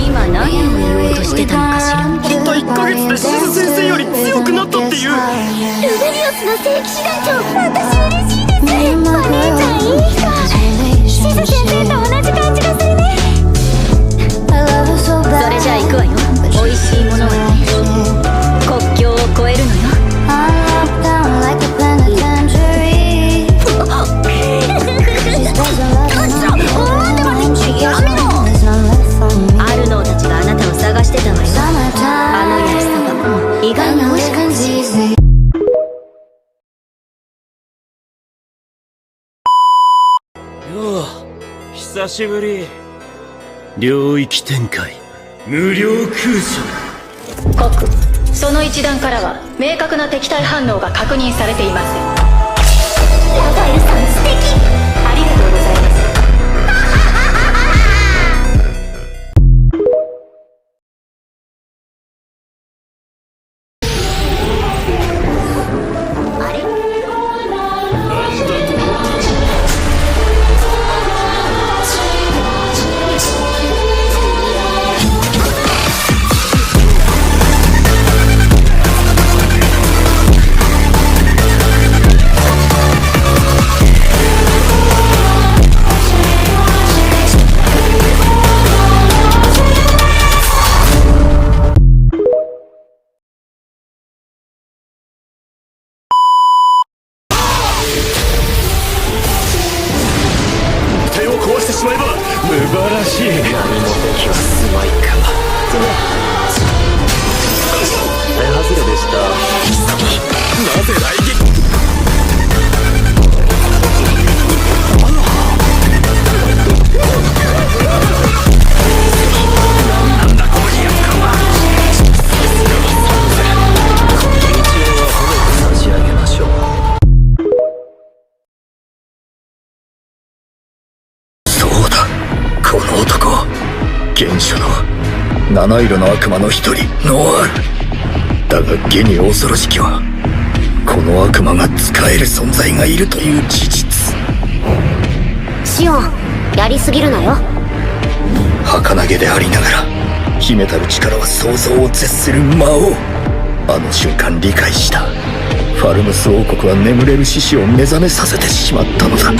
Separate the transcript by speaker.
Speaker 1: 今何を言おうとしてたのかしら。
Speaker 2: たった1ヶ月でシズ先生より強くなったっていう。
Speaker 3: ルベリオスの正規師団長、私嬉しいです。お姉ちゃんいい人。シズ先生と同じ感じがするね。
Speaker 1: それじゃあ行くわよ。美味しいものはね、国境を越えるのよ。アルノーたちがあなたを探してたわよ。あの焼きそば意外に美味しかったし。
Speaker 2: よう、久しぶり。領域展開無料空所。
Speaker 1: 国その一団からは明確な敵対反応が確認されていません。
Speaker 3: ラファエルさん素敵。
Speaker 1: ありがとうございます。
Speaker 2: しまえば無晴らしい。何も敵はすまいか。手外れでした。なぜ来撃。なんだこの威圧感は。一応は褒めて差し上げましょう。この男、原初の七色の悪魔の一人ノワールだが、現に恐ろしきはこの悪魔が使える存在がいるという事実。
Speaker 3: シオン、やりすぎるなよ。
Speaker 2: 儚げでありながら秘めたる力は想像を絶する魔王。あの瞬間理解した。ファルムス王国は眠れる獅子を目覚めさせてしまったのだ。